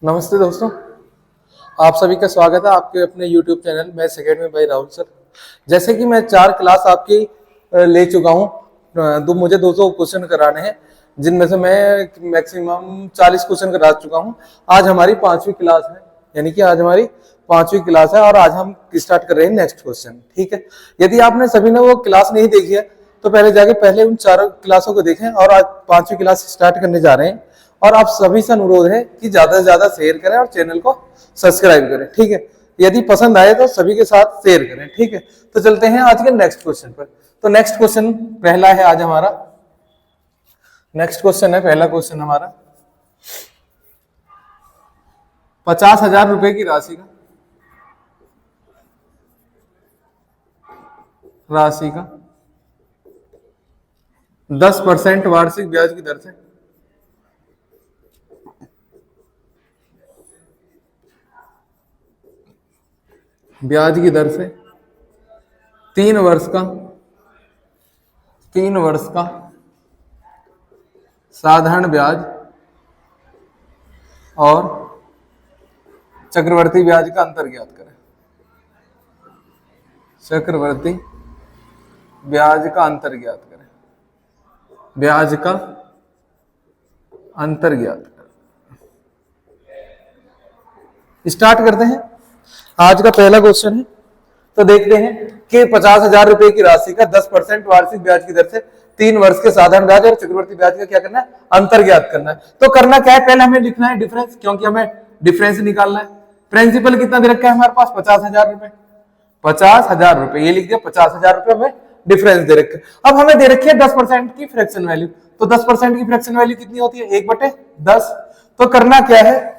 नमस्ते दोस्तों, आप सभी का स्वागत है आपके अपने YouTube चैनल में सेकेंड में भाई राहुल सर। जैसे कि मैं 4 क्लास आपकी ले चुका हूँ, मुझे 200 क्वेश्चन कराने हैं, जिनमें से मैं मैक्सिमम 40 क्वेश्चन करा चुका हूँ। आज हमारी 5वीं क्लास है, यानी कि आज हमारी 5वीं क्लास है और आज हम स्टार्ट कर रहे हैं नेक्स्ट क्वेश्चन। ठीक है, यदि आपने सभी ने वो क्लास नहीं देखी है तो पहले उन 4 क्लासों को देखें और आज 5वीं क्लास स्टार्ट करने जा रहे हैं। और आप सभी से अनुरोध है कि ज्यादा से ज्यादा शेयर करें और चैनल को सब्सक्राइब करें। ठीक है, यदि पसंद आए तो सभी के साथ शेयर करें। ठीक है, तो चलते हैं आज के नेक्स्ट क्वेश्चन पर। तो नेक्स्ट क्वेश्चन पहला है आज हमारा, नेक्स्ट क्वेश्चन है पहला क्वेश्चन हमारा 50,000 रुपए की राशि का 10% वार्षिक ब्याज की दर से ब्याज की दर से 3 वर्ष का साधारण ब्याज और चक्रवर्ती ब्याज का अंतर ज्ञात करें। चक्रवर्ती ब्याज का अंतर ज्ञात करें। ब्याज का अंतर ज्ञात करें। स्टार्ट करते हैं। आज का पहला क्वेश्चन है, तो देखते हैं कि 50,000 रुपए की राशि का 10% वार्षिक ब्याज की दर से 3 वर्ष के साधारण ब्याज और चक्रवर्ती ब्याज का क्या करना है, अंतर ज्ञात करना है। तो करना क्या है, पहले हमें लिखना है डिफरेंस, क्योंकि हमें डिफरेंस निकालना है। प्रिंसिपल कितना दे रखा है हमारे पास, 50,000 रुपए। 50,000 रुपए ये लिख दिया, 50,000 रुपए हमें डिफरेंस दे रखे। अब हमें दे रखी है 10% की फ्रैक्शन वैल्यू, तो 10% की फ्रैक्शन वैल्यू कितनी होती है, 1/10। तो करना क्या है,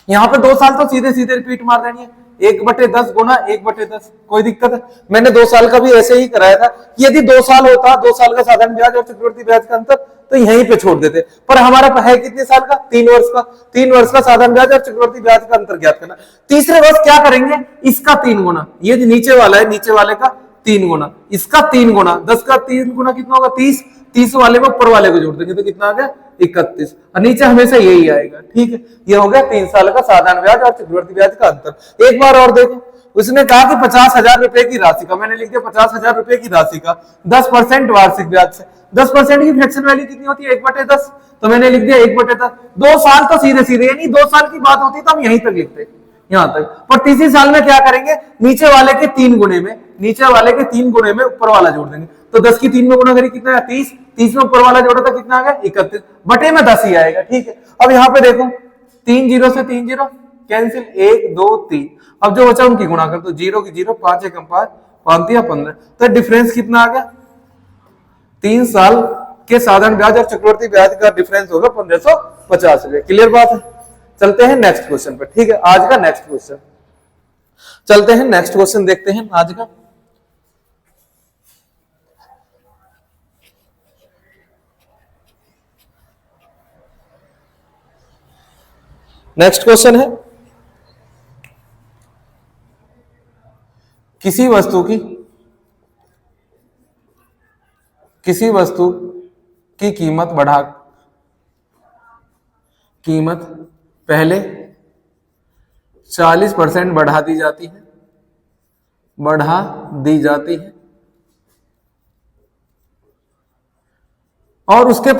यहां पे 2 साल तो सीधे सीधे रिपीट मार देनी है, 1/10 गुना 1/10। कोई दिक्कत है, मैंने 2 साल का भी ऐसे ही कराया था कि यदि 2 साल होता, 2 साल का साधारण ब्याज और चक्रवर्ती ब्याज का अंतर, तो यहीं पे छोड़ देते। पर हमारा है कितने साल का, 3 वर्ष का। 3 वर्ष का साधारण ब्याज और चक्रवर्ती ब्याज का अंतर ज्ञात करना। तीसरे वर्ष क्या करेंगे, इसका 3 गुना, ये जो नीचे वाला है नीचे वाले का 3 गुना, इसका 3 गुना, 10 का 3 गुना कितना होगा, 30। 30 वाले में ऊपर वाले को जोड़ देंगे तो कितना आ गया, 31। और नीचे हमेशा यही आएगा। ठीक है, ये हो गया 3 साल का साधारण ब्याज और चक्रवर्ती ब्याज का अंतर। एक बार और देखो, उसने कहा कि 50,000 रुपए की राशि का, मैंने लिख दिया 50,000 रुपए की राशि का 10% वार्षिक ब्याज से। 10% की फ्रैक्शन वैल्यू कितनी होती है, 1/10, तो मैंने लिख दिया 1/10। 2 साल तो सीधे सीधे, यानी 2 साल की बात होती तो हम यहीं तक लिखते, यहां तक। पर तीसरे साल में क्या करेंगे, नीचे वाले के 3 गुणे में, नीचे वाले के 3 गुणे में ऊपर वाला जोड़ देंगे। तो 10 की 3 में गुणा करी कितना है, 30। 30 में ऊपर वाला जोड़ा था कितना आ गया, 31 बटे में 10 ही आएगा। ठीक है, अब यहाँ पे देखो 3 जीरो से 3 जीरो कैंसिल, 1 2 3। अब जो बचा उनकी गुणा कर दो, 0 की 0, 5 एकम 5, 5 या 15। तो डिफरेंस कितना आ गया, 3 साल के साधारण ब्याज और चक्रवर्ती ब्याज का डिफरेंस होगा 1550 रुपए। क्लियर बात है, चलते हैं नेक्स्ट क्वेश्चन पर। ठीक है, आज का नेक्स्ट क्वेश्चन, चलते हैं नेक्स्ट क्वेश्चन देखते हैं आज का। नेक्स्ट क्वेश्चन है, किसी वस्तु की कीमत पहले 40% बढ़ा दी जाती है और उसके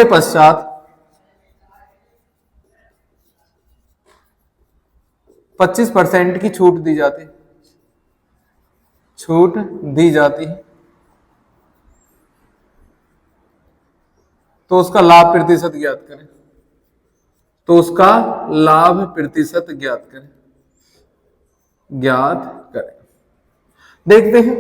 पश्चात 25% की छूट दी जाती है, तो उसका लाभ प्रतिशत ज्ञात करें। देखते हैं,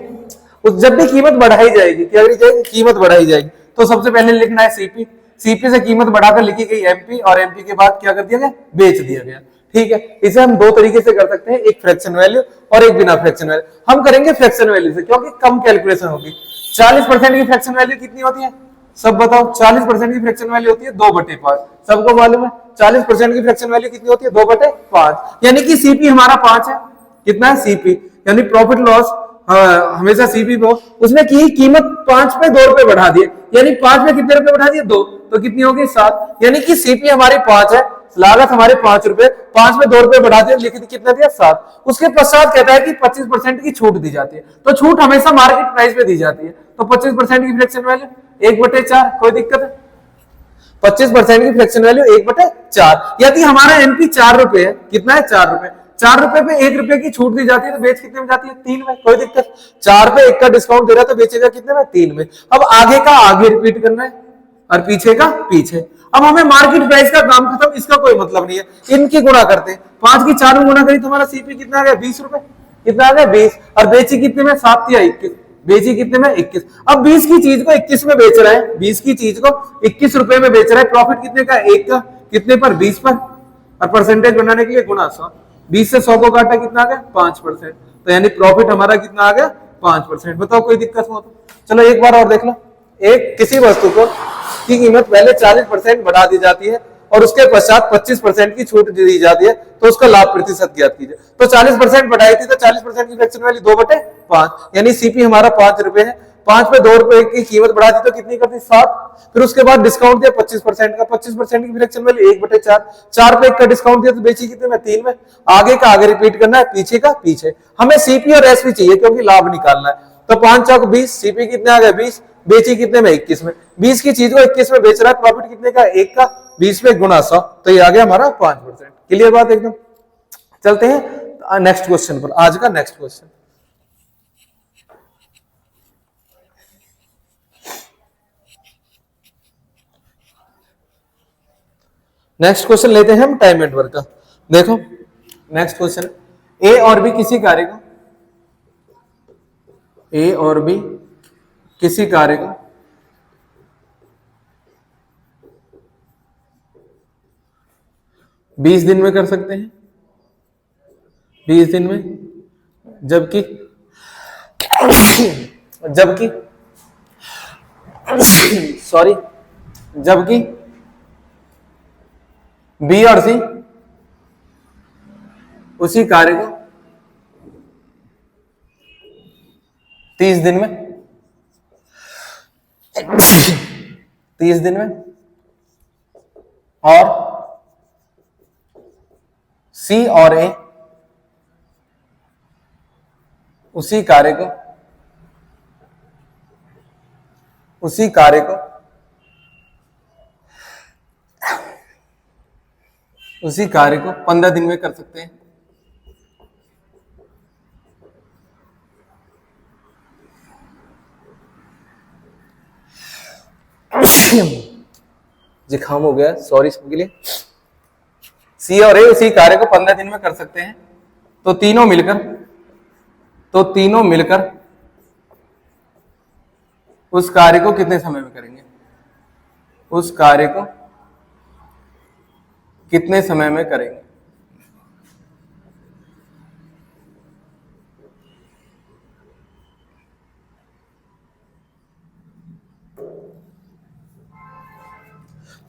जब भी कीमत बढ़ाई जाएगी, क्या करी जाएगी, कीमत बढ़ाई जाएगी, तो सबसे पहले लिखना है सीपी। सीपी से कीमत बढ़ाकर लिखी गई एमपी, और एमपी के बाद क्या कर दिया गया, बेच दिया गया। ठीक है, इसे हम 2 तरीके से कर सकते हैं, एक फ्रैक्शन वैल्यू और एक बिना फ्रैक्शन वैल्यू। हम करेंगे फ्रैक्शन वैल्यू से, क्योंकि कम कैलकुलेशन होगी। 40% की फ्रैक्शन वैल्यू कितनी होती है, सब बताओ। 40% की फ्रैक्शन वैल्यू होती है 2/5, सबको मालूम है। 40% की फ्रैक्शन वैल्यू कितनी होती है, 2/5, यानी कि सीपी हमारा 5 है। कितना है सीपी, यानी प्रॉफिट लॉस हमेशा सीपी पे हो, उसने की कीमत 5 पे 2 रुपए बढ़ा दिए, यानी 5 में कितने रुपए बढ़ा दिए 2, तो कितनी होगी 7, यानी कि सीपी हमारी 5 है, लागत हमारे 5 रुपए, 5 में 2 रुपए बढ़ा दिया, लिख कितना दिया 7। उसके पश्चात कहता है कि 25% की छूट दी जाती है, तो छूट हमेशा मार्केट प्राइस पे दी जाती है, तो 25% की फ्रैक्शन वैल्यू 1/4, कोई दिक्कत है? 25% की फ्रैक्शन वैल्यू 1/4। यदि हमारा एमपी 4 रुपए है, कितना है 4 रुपए, 4 रुपए पे 1 रुपए की छूट दी जाती है, तो बेच कितने में जाती है 3 में, कोई दिक्कत? 4 पे 1 का डिस्काउंट दे रहा है, तो बेचेगा कितने में 3 में। अब आगे का आगे रिपीट करना है और पीछे का पीछे। अब हमें मार्केट प्राइस का काम खत्म, इसका कोई मतलब नहीं है, इनकी गुणा करते हैं, 5 की 4 में गुणा करी तो हमारा सीपी कितना आ गया 20 रुपए, कितना आ गया 20, और बेची कितने में 7 या 21, बेची कितने में 21। अब 20 की चीज को 21 में बेच रहा है, 20 की चीज को 21 रुपए में बेच रहा है, प्रॉफिट कितने का 1 का, कितने पर 20 पर, और परसेंटेज बनाने के लिए गुणा 100, 20 से 100 को काटा कितना आ गया 5%, तो यानी प्रॉफिट हमारा कितना आ गया 5%। बताओ कोई दिक्कत हो तो? चलो एक बार और देख लो, एक किसी वस्तु को की कीमत पहले 40% बढ़ा दी जाती है और उसके पश्चात 25% की छूट दी जाती है, तो उसका लाभ प्रतिशत ज्ञात कीजिए। तो 40% बढ़ाई थी, तो 40% की फ्रैक्शन वैल्यू 2/5, यानी सीपी हमारा 5 रुपए है, 5 पे 2 रुपए की कीमत बढ़ा दी तो कितनी करती 7, फिर उसके बाद डिस्काउंट दिया 25% का, 25% की फ्रैक्शन वैल्यू 1/4, 4 पे 1 का डिस्काउंट दिया तो बेची कितने में 3 में, आगे का आगे रिपीट करना है, पीछे का पीछे। हमें सीपी और एसपी चाहिए क्योंकि लाभ निकालना है, तो 5 चौक 20, सीपी कितने आ गए 20, बेची कितने में 21 में, 20 की चीज को 21 में बेच रहा है, प्रॉफिट कितने का 1 का, 20 में गुणा 100, तो ये आ गया हमारा 5%। क्लियर बात एकदम? चलते हैं नेक्स्ट क्वेश्चन पर, आज का नेक्स्ट क्वेश्चन। नेक्स्ट क्वेश्चन लेते हैं हम टाइम एंड वर्क का। देखो नेक्स्ट क्वेश्चन, ए और बी किसी कार्य को, ए और बी किसी कार्य को 20 दिन में कर सकते हैं, 20 दिन में, जबकि सॉरी जबकि बी और सी उसी कार्य को 30 दिन में, 30 दिन में, और सी और ए उसी कार्य को 15 दिन में कर सकते हैं। जुकाम हो गया, सॉरी सबके लिए। सी और ए उसी कार्य को 15 दिन में कर सकते हैं, तो तीनों मिलकर उस कार्य को कितने समय में करेंगे, उस कार्य को कितने समय में करेंगे।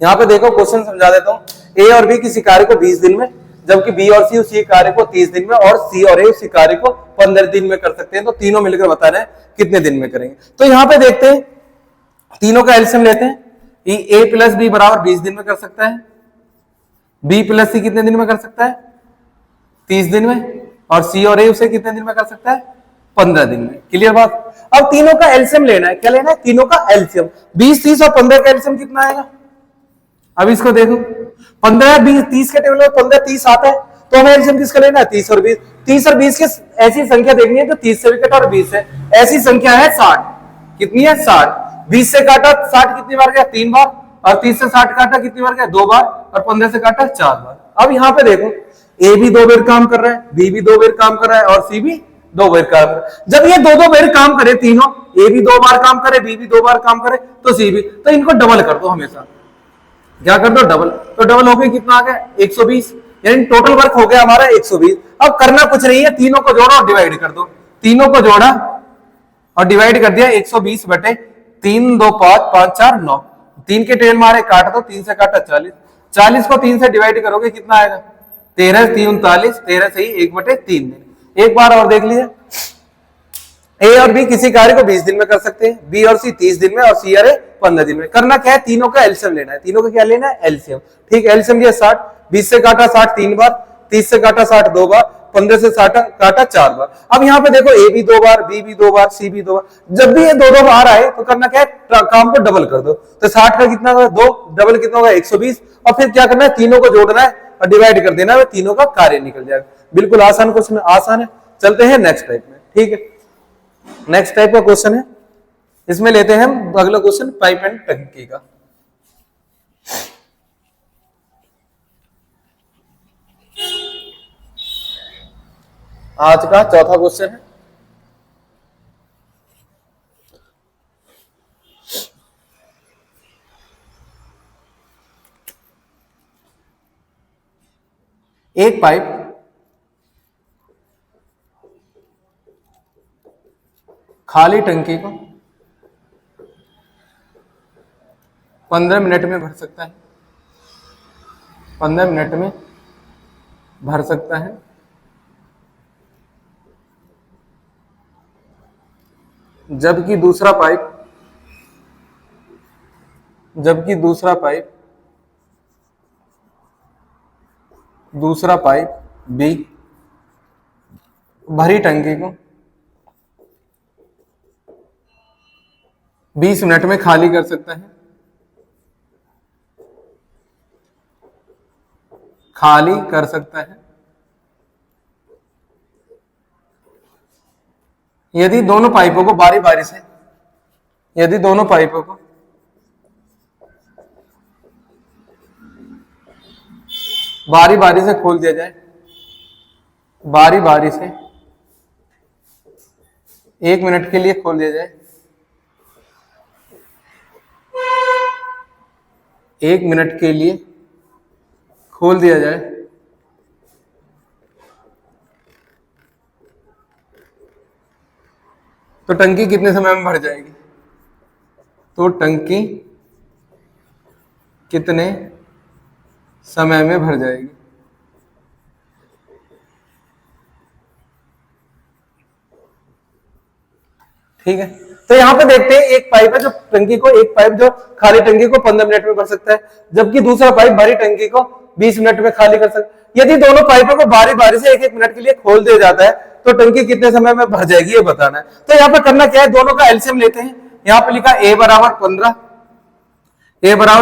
यहां पे देखो क्वेश्चन समझा देता हूं, ए और बी किसी कार्य को 20 दिन में, जबकि बी और सी उसी कार्य को 30 दिन में, और सी और ए उसी कार्य को 15 दिन में कर सकते हैं, तो तीनों मिलकर बता रहे हैं कितने दिन में करेंगे। तो यहां पे देखते हैं, तीनों का एलसीएम लेते हैं, ए प्लस बी बराबर 20 दिन में कर सकता है, बी प्लस सी कितने दिन में कर सकता है 30 दिन में, और सी और ए उसे कितने दिन में कर सकता है 15 दिन में। क्लियर बात? अब तीनों का एलसीएम लेना है, क्या लेना है, तीनों का एलसीएम, 20 30 और 15 का एलसीएम कितना आएगा। अब इसको देखो, 15 20 30 के टेबल में 15 30 आता है, तो हमें एलसीएम किसका लेना है 30 और 20, 30 और 20 की ऐसी संख्या देखनी है जो 30 से भी कटा और 20 से, ऐसी संख्या है 60, कितनी है 60, 20 से काटा 60 कितनी बार गया 3 बार, और 30 से 60 काटा कितनी बार गया 2 बार, और 15 से काटा 4 बार। अब यहाँ पे देखो, ए भी 2 बार काम कर रहा है, बी भी 2 बार काम कर रहा है, और सी भी 2 बार काम कर रहा है। जब ये 2 बार काम करे तीनों, ए भी 2 बार काम करे, बी भी 2 बार काम करे, तो सी भी, तो इनको डबल कर दो हमेशा, क्या कर दो डबल, तो डबल हो गया कितना आ गया 120, यानी टोटल वर्क हो गया हमारा 120। अब करना कुछ नहीं है, तीनों को जोड़ो और डिवाइड कर दो, तीनों को जोड़ा और डिवाइड कर दिया 120 बटे 3 2 5 5 4 9, 3 के टेन मारे काट दो, 3 से काटा 40, 40 को 3 से डिवाइड करोगे कितना आएगा 13 3 39, 13 से ही 1/3 दिन। एक बार और देख लीजिए, ए और बी किसी कार्य को 20 दिन में कर सकते हैं, बी और सी 30 दिन में, और सी और ए 15 दिन में। करना क्या है, तीनों का एलसीएम लेना है। तीनों का क्या लेना है, एलसीएम। ठीक है, एलसीएम ये 60, 20 से काटा 60 3 बार, 30 से काटा 60 2 बार, 15 से काटा 4 बार। अब यहाँ पे देखो ए भी 2 बार, बी भी 2 बार, सी भी 2 बार। जब भी ये 2-2 बार आए तो करना क्या है, काम को डबल कर दो। तो 60 का कितना होगा 2, डबल कितना होगा 120, और फिर क्या करना है, तीनों को जोड़ना है और डिवाइड कर देना है, तीनों का कार्य निकल जाएगा। बिल्कुल आसान क्वेश्चन, आसान है। चलते हैं नेक्स्ट टाइप में। ठीक है, नेक्स्ट टाइप का क्वेश्चन है, इसमें लेते हैं हम अगला क्वेश्चन पाइप एंड टंकी का। आज का चौथा क्वेश्चन है, एक पाइप खाली टंकी को 15 मिनट में भर सकता है, 15 मिनट में भर सकता है। जबकि दूसरा पाइप बी भरी टंकी को 20 मिनट में खाली कर सकता है, खाली कर सकता है। यदि दोनों पाइपों को बारी बारी से खोल दिया जाए, बारी बारी से 1 मिनट के लिए खोल दिया जाए, 1 मिनट के लिए खोल दिया जाए, तो टंकी कितने समय में भर जाएगी? तो टंकी कितने समय में भर जाएगी? ठीक है, तो यहां पे देखते हैं एक पाइप है जो खाली टंकी को 15 मिनट में भर सकता है, जबकि दूसरा पाइप भरी टंकी को 20 मिनट में खाली कर सकता है। यदि दोनों पाइपों को बारी बारी से 1-1 मिनट के लिए खोल दिया जाता है तो टंकी कितने समय में भर जाएगी ये बताना है। तो यहाँ पे करना क्या है, दोनों का एलसीएम लेते हैं। यहाँ पे लिखा ए बराबर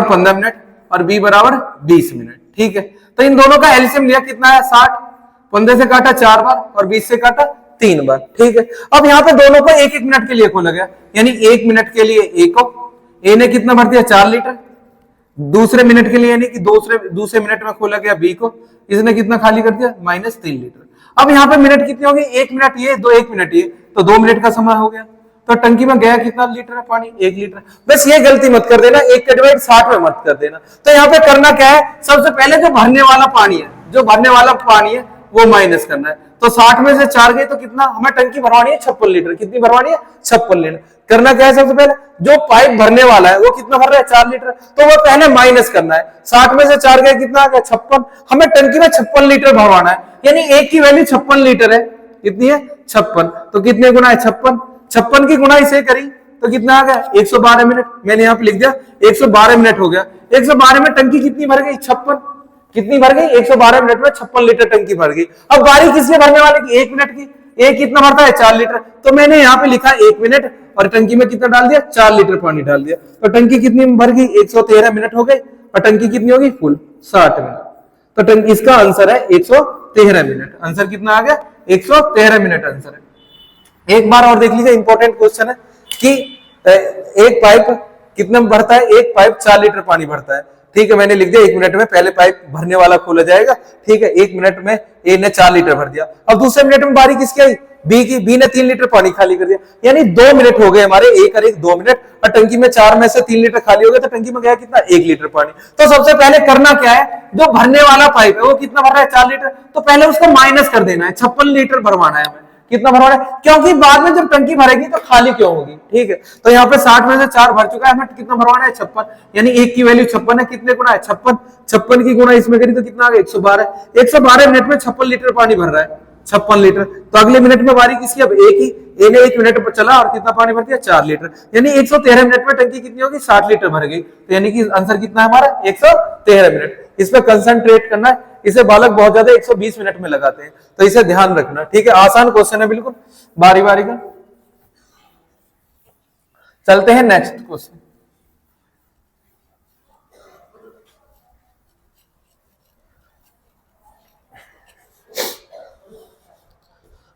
15 मिनट और बी बराबर 20 मिनट। ठीक है, तो इन दोनों का एलसीएम लिया, कितना है 60, 15 से काटा 4 बार और 20 से काटा 3 बार। ठीक है, अब यहाँ पे दोनों को 1-1 मिनट के लिए खोला गया, यानी 1 मिनट के लिए ए ने कितना भर दिया 4 लीटर, दूसरे मिनट के लिए यानी कि दूसरे मिनट में खोला गया बी को, इसने कितना खाली कर दिया -3 लीटर। अब यहाँ पे मिनट कितनी होगी, 1 मिनट ये 1 मिनट ये, तो 2 मिनट का समय हो गया। तो टंकी में गया कितना लीटर है पानी, 1 लीटर। बस ये गलती मत कर देना, 1 का डिवाइड 60 में मत कर देना। तो यहाँ पे करना क्या है, सबसे पहले जो भरने वाला पानी है वो माइनस करना है। तो 60 में से 4 गए तो कितना, हमें टंकी भरवानी है 56 लीटर। कितनी भरवानी है 56 लीटर। करना क्या है, सबसे पहले जो पाइप भरने वाला है वो कितना भर रहा है 4 लीटर, तो वो पहले माइनस करना है। 60 में से 4 गए कितना आ गया 56, हमें टंकी में 56 लीटर भरवाना है, यानी एक की वैल्यू 56 लीटर है। कितनी है 56, तो कितने गुना है 56 की गुना इसे करी तो कितना आ गया 112 मिनट। मैंने यहाँ पे लिख दिया 112 मिनट हो गया। 112 में टंकी कितनी भर गई 56, कितनी भर गई 112 मिनट में 56 लीटर टंकी भर गई। अब बारी किससे भरने वाले की, 1 मिनट की। एक कितना भरता है 4 लीटर, तो मैंने यहाँ पे लिखा 1 मिनट और टंकी में कितना डाल दिया 4 लीटर पानी डाल दिया। तो टंकी कितनी भर गई 113 मिनट हो गई, और टंकी कितनी होगी फुल 60 मिनट। तो टंकी इसका आंसर है 113 मिनट। आंसर कितना आ गया 113 मिनट आंसर है। एक बार और देख लीजिए, इंपॉर्टेंट क्वेश्चन है कि एक पाइप कितना भरता है, एक पाइप 4 लीटर पानी भरता है। ठीक है, मैंने लिख दिया 1 मिनट में पहले पाइप भरने वाला खोला जाएगा। ठीक है, 1 मिनट में ए ने 4 लीटर भर दिया। अब दूसरे मिनट में बारी किसकी आई, बी की। बी ने 3 लीटर पानी खाली कर दिया, यानी 2 मिनट हो गए हमारे, 1 और 1 2 मिनट, और टंकी में 4 में से 3 लीटर खाली हो गया, तो टंकी में गया कितना 1 लीटर पानी। तो सबसे पहले करना क्या है, जो भरने वाला पाइप है वो कितना भर रहा है 4 लीटर, तो पहले उसको माइनस कर देना है, 56 लीटर भरवाना है हमें। कितना भरवाना है, क्योंकि बाद में जब टंकी भरेगी तो खाली क्यों होगी। ठीक है, तो यहाँ पे 60 में से 4 भर चुका है, हमें कितना भरवाना है 56, यानी एक की वैल्यू 56 है। कितने गुना है 56, 56 की गुना इसमें करी तो कितना आ गया 112। 112 मिनट में 56 लीटर पानी भर रहा है। 56 लीटर। तो अगले मिनट में बारी किसकी, अब ए की। ए ने 1 मिनट पर चला और कितना पानी भर दिया, 4 लीटर। यानी 113 मिनट में टंकी कितनी होगी, 60 लीटर भर गई। तो यानी कि आंसर कितना है हमारा, 113 मिनट। इस पर कंसंट्रेट करना है। इसे बालक बहुत ज्यादा 120 मिनट में लगाते हैं, तो इसे ध्यान रखना, ठीक है। आसान क्वेश्चन है बिल्कुल, बारी बारी का। चलते हैं नेक्स्ट क्वेश्चन।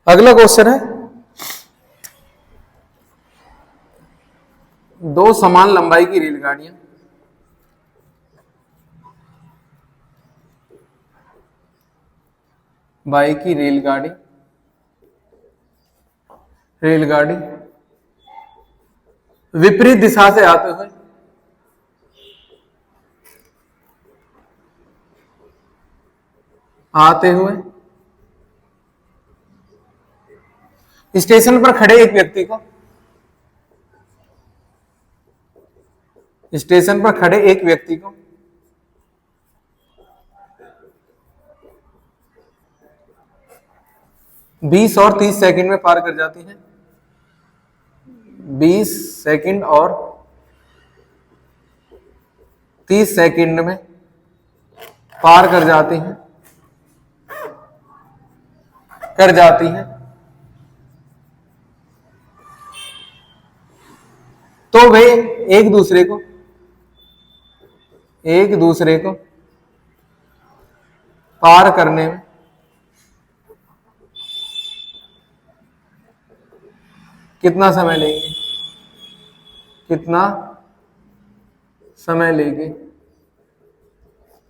अगला क्वेश्चन है, दो समान लंबाई की रेलगाड़ियां बाई की रेलगाड़ी विपरीत दिशा से आते हुए स्टेशन पर खड़े एक व्यक्ति को 20 और 30 सेकंड में पार कर जाती है। 20 सेकंड और 30 सेकंड में पार कर जाती हैं, तो वे एक दूसरे को पार करने में कितना समय लेंगे,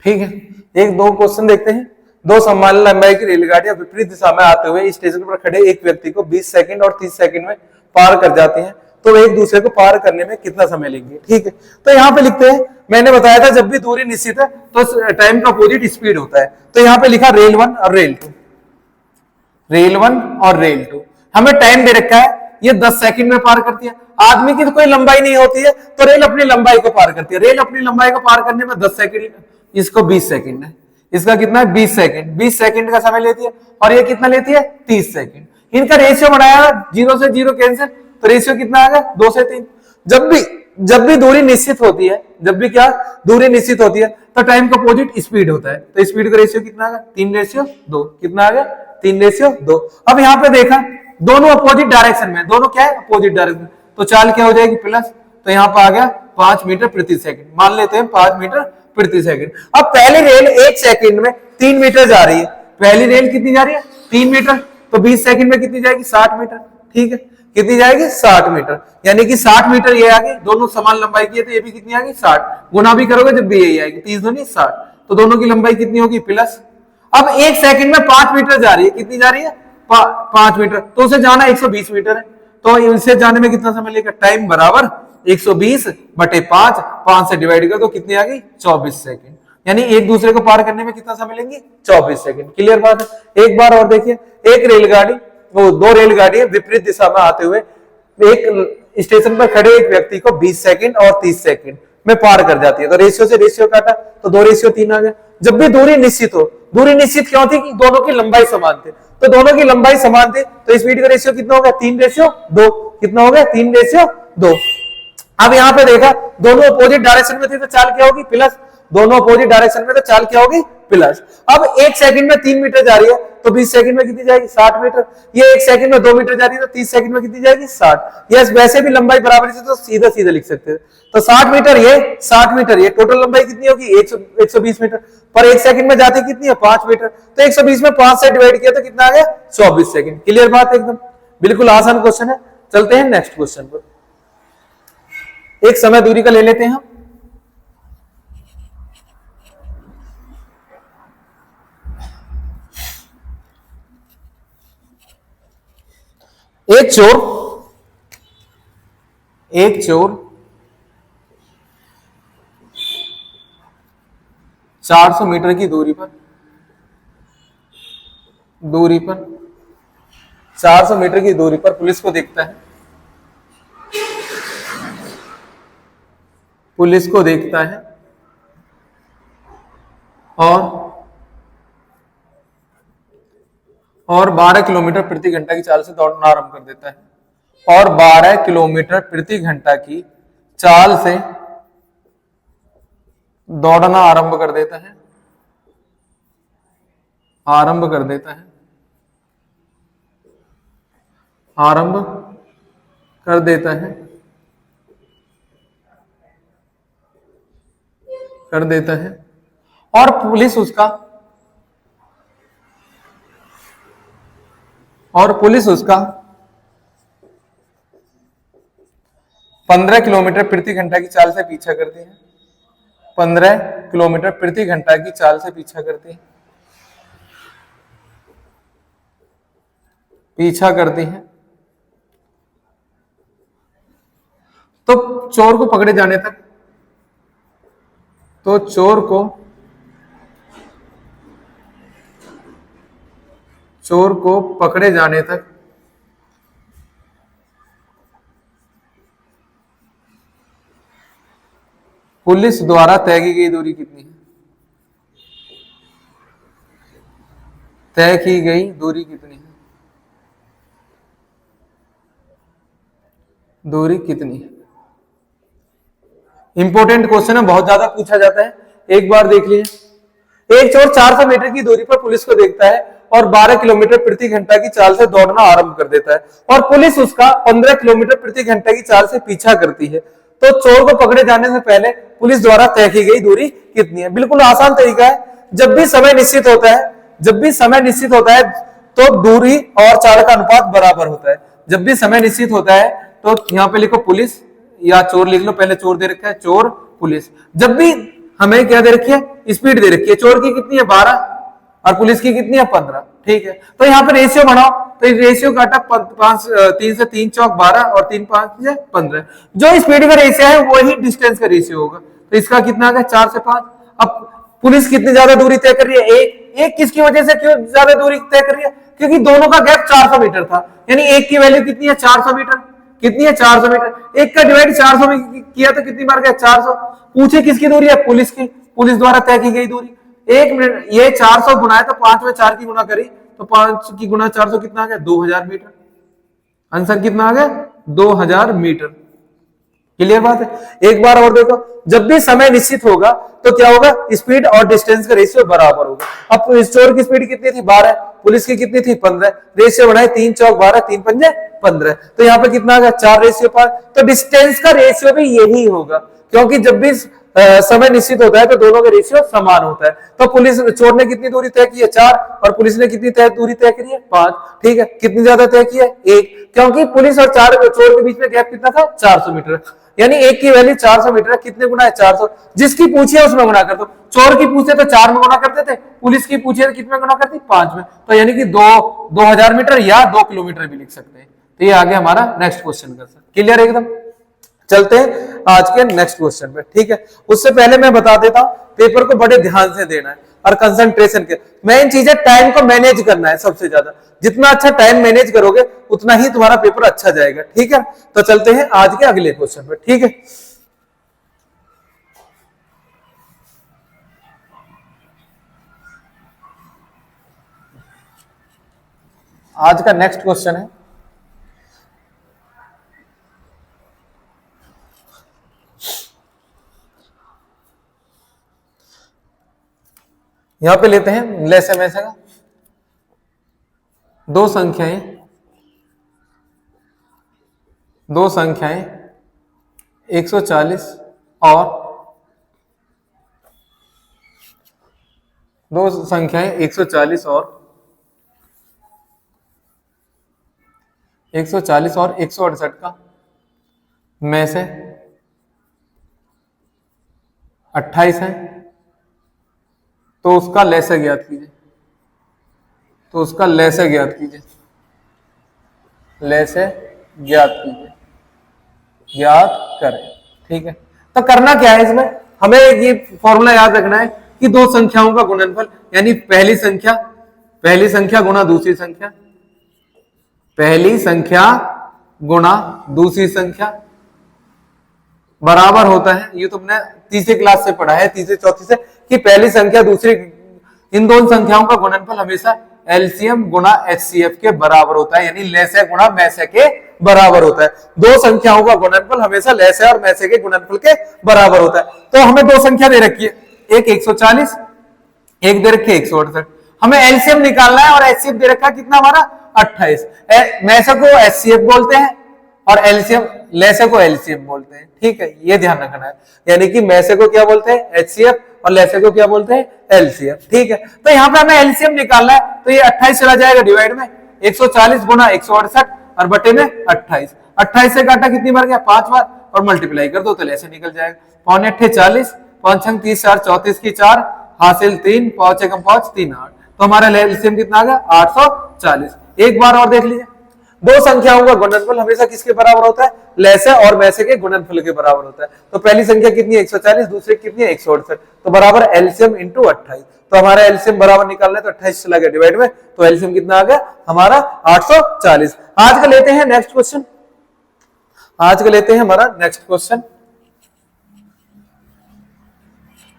ठीक है। एक दो क्वेश्चन देखते हैं। दो समान लंबाई की रेलगाड़ियां विपरीत दिशा में आते हुए स्टेशन पर खड़े एक व्यक्ति को 20 सेकंड और 30 सेकंड में पार कर जाते हैं, तो एक दूसरे को पार करने में कितना समय लेंगे, ठीक है। तो यहाँ पे लिखते हैं, मैंने बताया था जब भी दूरी निश्चित है तो टाइम का अपोजिट स्पीड होता है। तो यहाँ पे लिखा रेल 1 और रेल 2। हमें टाइम दे रखा है, ये 10 सेकंड में पार करती है। आदमी की तो कोई लंबाई नहीं होती है, तो रेल अपनी लंबाई को पार करती है। रेल अपनी लंबाई को पार करने में 10 सेकंड, इसको 20 सेकंड है। इसका कितना है, 20 सेकंड। 20 सेकंड का समय लेती है, और ये कितना लेती है, 30 सेकंड। इनका रेशियो बनाया, 0 से 0 कैंसिल, तो रेशियो कितना आ गया, 2 से 3। जब भी दूरी निश्चित होती है, तो टाइम का अपोजिट स्पीड होता है। तो स्पीड का रेशियो कितना आ गया, 3:2। कितना आ गया, 3:2। अब यहाँ पे देखा, दोनों अपोजिट डायरेक्शन में, दोनों क्या है, अपोजिट डायरेक्शन। तो चाल क्या हो जाएगी, प्लस। तो यहाँ पे आ गया 5 मीटर प्रति सेकंड, मान लेते हैं 5 मीटर प्रति सेकंड। अब पहली रेल 1 सेकंड में 3 मीटर जा रही है। पहली रेल कितनी जा रही है, 3 मीटर। तो 20 सेकंड में कितनी जाएगी, 60 मीटर, ठीक है। कितनी जाएगी, 60 मीटर। यानी कि 60 मीटर ये आगे, दोनों समान लंबाई की है, तो ये भी कितनी आएगी, 60। गुना भी करोगे जब भी यही आएगी, 30 दूनी 60। तो दोनों की लंबाई कितनी होगी, प्लस। अब 1 सेकंड में 5 मीटर जा रही है, कितनी जा रही है, 5 मीटर। तो उसे जाना 120 मीटर है। तो इसे जाने में कितना समय लेगा, टाइम बराबर 120/5, 5 से डिवाइड कर दो, कितनी आ गई, 24 सेकंड। यानी एक दूसरे को पार करने में कितना समय लेंगे, 24 सेकंड। क्लियर बात है। एक बार और देखिए, दो रेलगाड़ी विपरीत दिशा में आते हुए एक स्टेशन पर खड़े एक व्यक्ति को 20 सेकंड और 30 सेकंड में पार कर जाती है। तो रेशियो से रेशियो काटा, तो 2:3 आ गया। जब भी दूरी निश्चित हो, दूरी निश्चित क्यों थी, कि दोनों की लंबाई समान थी। तो दोनों की लंबाई समान थी, तो स्पीड का रेशियो कितना हो गया, 3:2। कितना हो गया, 3:2। अब यहाँ पे देखा, दोनों अपोजिट डायरेक्शन में थे, तो चाल क्या होगी, प्लस। दोनों अपोजिट डायरेक्शन में, तो चाल क्या होगी, प्लस। अब 1 सेकंड में 3 मीटर जा रही है, तो 20 सेकंड में कितनी जाएगी, 60 मीटर। ये 1 सेकंड में 2 मीटर जा रही है, तो 30 सेकंड में कितनी जाएगी, 60। यस, वैसे भी लंबाई बराबर से, तो सीधा सीधा लिख सकते हैं। तो 60 मीटर ये, 60 मीटर ये, टोटल लंबाई कितनी होगी, 120 मीटर। पर 1 सेकंड में जाती कितनी है, 5 मीटर। तो 120 में 5 से डिवाइड किया, तो कितना आ गया, 24 सेकंड। क्लियर बात है, एकदम बिल्कुल आसान क्वेश्चन है। चलते हैं नेक्स्ट क्वेश्चन पर। एक समय दूरी का ले लेते हैं हम। एक चोर 400 मीटर की दूरी पर 400 मीटर की दूरी पर पुलिस को देखता है। और 12 किलोमीटर प्रति घंटा की चाल से दौड़ना आरंभ कर देता है। और 12 किलोमीटर प्रति घंटा की चाल से दौड़ना आरंभ कर देता है, आरंभ कर देता है, आरंभ कर देता है, कर देता है। और पुलिस उसका 15 किलोमीटर प्रति घंटा की चाल से पीछा करती है, 15 किलोमीटर प्रति घंटा की चाल से पीछा करती है, पीछा करती है। तो चोर को पकड़े जाने तक, तो चोर को पकड़े जाने तक पुलिस द्वारा तय की गई दूरी कितनी है? तय की गई दूरी कितनी है? दूरी कितनी है? इंपॉर्टेंट क्वेश्चन है, बहुत ज्यादा पूछा जाता है। एक बार देख लीजिए। एक चोर 400 मीटर की दूरी पर पुलिस को देखता है और 12 किलोमीटर प्रति घंटा की चाल से दौड़ना आरंभ कर देता है और पुलिस उसका 15 किलोमीटर प्रति घंटा की चाल से पीछा करती है। तो चोर को पकड़े जाने से पहले पुलिस द्वारा तय की गई दूरी कितनी है? बिल्कुल आसान तरीका है। जब भी समय निश्चित होता है, जब भी समय निश्चित होता है तो दूरी और चाल का अनुपात बराबर होता है। जब भी समय निश्चित होता है तो यहां पे लिखो पुलिस या चोर लिख लो, पहले चोर दे रखा है, चोर पुलिस। जब भी हमें क्या दे रखी है? स्पीड दे रखी है। चोर की कितनी है? 12 और पुलिस की कितनी है? 15। ठीक है, तो यहाँ पे रेशियो बनाओ, तो रेशियो काटा 3 से 3 चौक 12 और 3 5 15। जो स्पीड का रेशियो है वही डिस्टेंस का रेशियो होगा। तो इसका कितना आ गया? 4 से 5। अब पुलिस कितनी ज्यादा दूरी तय कर रही है? एक किसकी वजह से क्यों ज्यादा दूरी तय कर रही है? क्योंकि दोनों का गैप 400 मीटर था। यानी एक की वैल्यू कितनी है? 400 मीटर। कितनी है? 400 मीटर। एक का डिवाइड 400 में किया तो कितनी बार गया? 400। पूछे किसकी दूरी है? पुलिस की, पुलिस द्वारा तय की गई दूरी। 1 मिनट, ये 400 गुना है तो 5 में 4 की गुना करी तो 5 की गुना 400 कितना आ गया? 2000 मीटर। आंसर कितना आ गया? 2000 मीटर। क्लियर बात है? एक बार और देखो, जब भी समय निश्चित होगा तो क्या होगा? स्पीड और डिस्टेंस का रेशियो बराबर होगा। अब इस चोर की स्पीड कितनी थी? 12, पुलिस की कितनी थी? 15। रेशियो बढ़ाए 3 चौक 12, 3 पंजे 15। तो यहाँ पे कितना आ गया? 4 रेशियो 5। तो डिस्टेंस का रेशियो भी यही होगा, क्योंकि जब भी समय निश्चित होता है तो दोनों का रेशियो समान होता है। तो पुलिस चोर ने कितनी दूरी तय की है? 4, और पुलिस ने कितनी दूरी तय करी है? 5। ठीक है, कितनी ज्यादा तय की है? 1, क्योंकि पुलिस और चोर के बीच में गैप कितना था? 400 मीटर। यानी एक की वैल्यू 400 मीटर है। कितने गुना है? 400। जिसकी पूछी है उसमें गुना कर दो। चोर की पूछे तो 4 में गुना करते थे, पुलिस की पूछे तो कितने गुना करती? 5 में। तो यानी कि 2000 मीटर या 2 किलोमीटर भी लिख सकते हैं। तो ये आगे हमारा नेक्स्ट क्वेश्चन का। क्लियर एकदम? चलते हैं आज के नेक्स्ट क्वेश्चन पे। ठीक है, उससे पहले मैं बता देता हूं, पेपर को बड़े ध्यान से देना है और कंसंट्रेशन के। मेन चीज है टाइम को मैनेज करना है सबसे ज्यादा। जितना अच्छा टाइम मैनेज करोगे उतना ही तुम्हारा पेपर अच्छा जाएगा। ठीक है, तो चलते हैं आज के अगले क्वेश्चन पे। ठीक है, आज का नेक्स्ट क्वेश्चन है, यहां पे लेते हैं लेस एम ऐसा का दो संख्याएं 140 और दो संख्याएं 140 और 168 का में से 28 है, तो उसका लैसे ज्ञात कीजिए। तो उसका लैसे ज्ञात कीजिए, लैसे ज्ञात कीजिए, ज्ञात करें। ठीक है, तो करना क्या है इसमें? हमें ये फॉर्मूला याद रखना है कि दो संख्याओं का गुणनफल, यानी पहली संख्या गुणा दूसरी संख्या, पहली संख्या गुणा दूसरी संख्या बराबर होता है, ये तुमने तीसरी क्लास से पढ़ा है, तीसरी चौथी से, कि पहली संख्या दूसरी, इन दोनों संख्याओं का गुणनफल हमेशा एलसीएम गुणा एचसीएफ के बराबर होता है, यानी लेसे गुणा मैसे के बराबर होता है। दो संख्याओं का गुणनफल हमेशा लेसे और मैसे के गुणनफल के बराबर होता है। तो हमें दो संख्या दे रखी है, एक 140, एक दे रखी है 168। हमें एलसीएम निकालना है और एचसीएफ दे रखा है कितना हमारा 28। मैसे को एचसीएफ बोलते हैं और एलसीएम लेसे को एलसीएम बोलते हैं, ठीक है, ये ध्यान रखना है। यानी कि मैसे को क्या बोलते हैं एचसीएफ और लेसे को क्या बोलते हैं एलसीएफ, ठीक है। तो यहाँ पे हमें एलसीएम निकालना है, तो ये 28 चला जाएगा डिवाइड में, 140 गुना 168 और बटे में 28। 28 से काटा कितनी बार गया 5 बार और मल्टीप्लाई कर दो तो ऐसे निकल जाएगा। 5 8 40, 5 6 30 4 34 की 4 हासिल 3, 5 1 5 3 8। तो हमारा एलसीएम कितना आ गया 840। एक बार और देख लीजिए, दो संख्याओं का गुणनफल हमेशा किसके बराबर होता है लेसे और मैसे के गुणनफल के बराबर होता है। तो पहली संख्या कितनी है 140, दूसरी कितनी है 168, तो बराबर एलसीएम इंटू 28। तो हमारा एलसीएम बराबर निकालना है तो 28 चला गया डिवाइड में, तो एलसीएम कितना आ गया हमारा 840। आज का लेते हैं नेक्स्ट क्वेश्चन, आज का लेते हैं हमारा नेक्स्ट क्वेश्चन।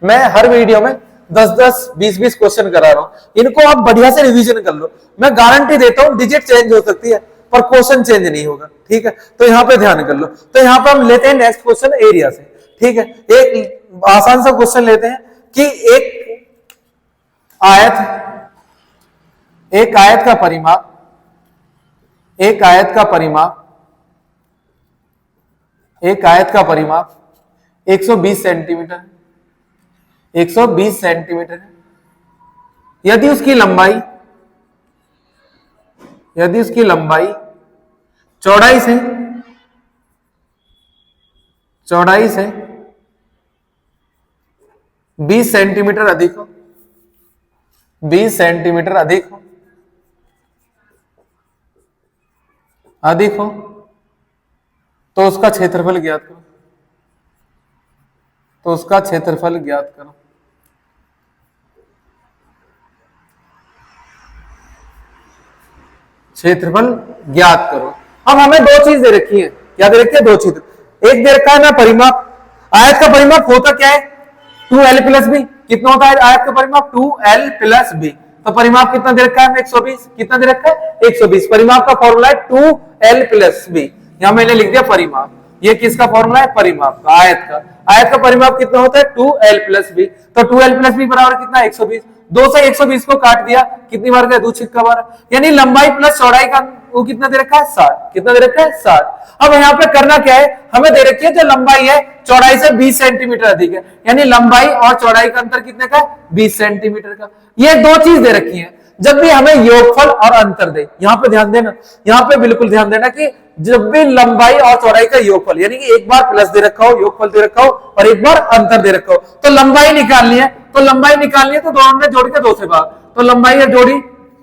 मैं हर वीडियो में 10-10 20-20 क्वेश्चन करा रहा हूं, इनको आप बढ़िया से रिवीजन कर लो। मैं गारंटी देता हूं डिजिट चेंज हो सकती है पर क्वेश्चन चेंज नहीं होगा, ठीक है। तो यहां पे ध्यान कर लो। तो यहां पे हम लेते हैं नेक्स्ट क्वेश्चन एरिया से, ठीक है। एक आसान सा क्वेश्चन लेते हैं कि एक आयत का परिमाप, एक आयत का परिमाप 120 सेंटीमीटर, 120 सेंटीमीटर है। यदि उसकी लंबाई चौड़ाई से 20 सेंटीमीटर अधिक हो, 20 सेंटीमीटर अधिक हो तो उसका क्षेत्रफल ज्ञात करो, तो उसका क्षेत्रफल ज्ञात करो। क्षेत्रफल ज्ञात करो। अब हमें दो चीज दे रखी है, क्या दे रखी है दो चीज। एक दे रखा है ना परिमाप, आयत का परिमाप होता क्या है 2l प्लस बी। कितना होता है आयत का परिमाप 2l प्लस बी। तो परिमाप कितना दे रखा है 120, कितना दे रखा है 120। परिमाप का फॉर्मूला है 2l प्लस बी, यहां मैंने लिख दिया परिमाप। ये किसका फॉर्मूला है परिमाप का, आयत का। आयत का परिमाप कितना होता है 2l प्लस बी। तो 2l प्लस बी बराबर कितना 120। 2 से 120 को काट दिया, कितनी बार गया 2 छिक्का 12, यानी लंबाई प्लस चौड़ाई का वो कितना दे रखा है 60। कितना दे रखा है 60। अब यहाँ पे करना क्या है, हमें दे रखी है जो लंबाई है चौड़ाई से 20 सेंटीमीटर अधिक है, यानी लंबाई और चौड़ाई का अंतर कितने का 20 सेंटीमीटर का। ये दो चीज दे रखी है। जब भी हमें योगफल और अंतर दे, यहां पे ध्यान देना, यहां पे बिल्कुल ध्यान देना कि जब भी लंबाई और चौड़ाई का योगफल, यानी कि एक बार प्लस दे रखा हो, योगफल दे रखा हो और एक बार अंतर दे रखा हो, तो लंबाई निकालनी है। तो लंबाई निकालनी है तो दोनों में जोड़ के 2 से भाग, तो लंबाई है जोड़ी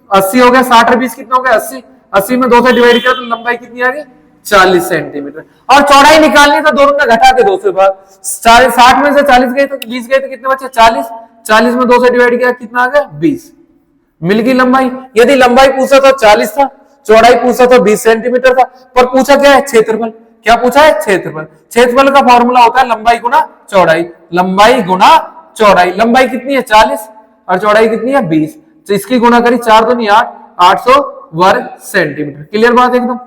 80 हो गया, 60 और 20 कितना हो गया 80। 80 में 2 से डिवाइड किया तो लंबाई कितनी आ गई 40 सेंटीमीटर। और चौड़ाई निकालनी है तो दोनों में घटा के 2 से भाग, 60 में से 40 गए तो 20 गए तो कितने बचे 40। 40 में 2 से डिवाइड किया कितना आ गया 20, मिल गई लंबाई। यदि लंबाई पूछा तो 40 था, चौड़ाई पूछा तो 20 सेंटीमीटर था, पर पूछा क्या है क्षेत्रफल। क्या पूछा है क्षेत्रफल। क्षेत्रफल का फॉर्मूला होता है लंबाई गुना चौड़ाई, लंबाई गुना चौड़ाई। लंबाई कितनी है 40 और चौड़ाई कितनी है 20, तो इसकी गुणा करी 4 दूनी 8, 800 वर्ग सेंटीमीटर। क्लियर बात एकदम।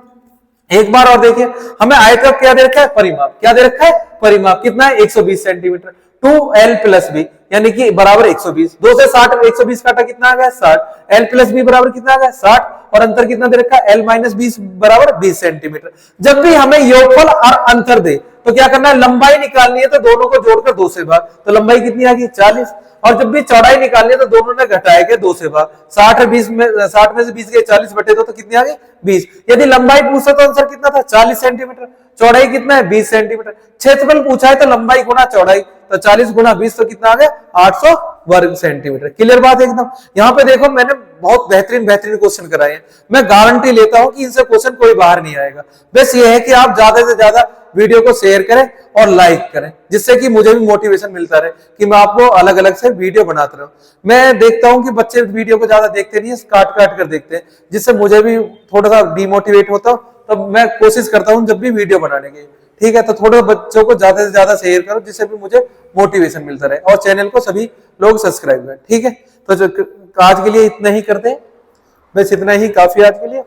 एक बार और देखिए, हमें आयत का क्या दे रखा है परिमाप, क्या दे रखा है परिमाप कितना है 120 सेंटीमीटर। 2l प्लस बी यानी कि बराबर 120। 2 से 60 120 काटा कितना आ गया 60। l प्लस बी बराबर कितना आ गया 60 और अंतर कितना दे रखा है l माइनस 20 बराबर 20 सेंटीमीटर। जब भी हमें योगफल और अंतर दे तो क्या करना है लंबाई निकालनी है तो दोनों को जोड़कर 2 से भाग, तो लंबाई कितनी आ गई 40। और जब भी चौड़ाई निकालनी है तो दोनों ने घटाए के 2 से भाग, 60 में से 20 गए 40 बटे 2 तो कितनी आ गई 20। यदि लंबाई पूछा तो आंसर कितना था 40 सेंटीमीटर, चौड़ाई कितना है 20 सेंटीमीटर। क्षेत्रफल पूछा है तो लंबाई गुना चौड़ाई, तो 40 गुना 20 तो कितना आ गया 800 वर्ग सेंटीमीटर। क्लियर बात एकदम। यहाँ पे देखो मैंने बहुत बेहतरीन क्वेश्चन कराए हैं, मैं गारंटी लेता हूं कि इनसे क्वेश्चन कोई बाहर नहीं आएगा। बस ये है कि आप ज्यादा से ज्यादा वीडियो को शेयर करें और लाइक करें, जिससे कि मुझे भी मोटिवेशन मिलता रहे कि मैं आपको अलग अलग से वीडियो बनाता रहूं। मैं देखता हूं कि बच्चे वीडियो को ज्यादा देखते नहीं है, काट काट कर देखते हैं, जिससे मुझे भी थोड़ा सा डिमोटिवेट होता हूं। तब मैं कोशिश करता हूं जब भी वीडियो बनाने की, ठीक है, तो थोड़े बच्चों को ज्यादा से ज्यादा शेयर करो, जिससे भी मुझे मोटिवेशन मिलता रहे। और चैनल को सभी लोग सब्सक्राइब करें, ठीक है। तो आज के लिए इतना ही करते हैं, बस इतना ही काफी आज के लिए।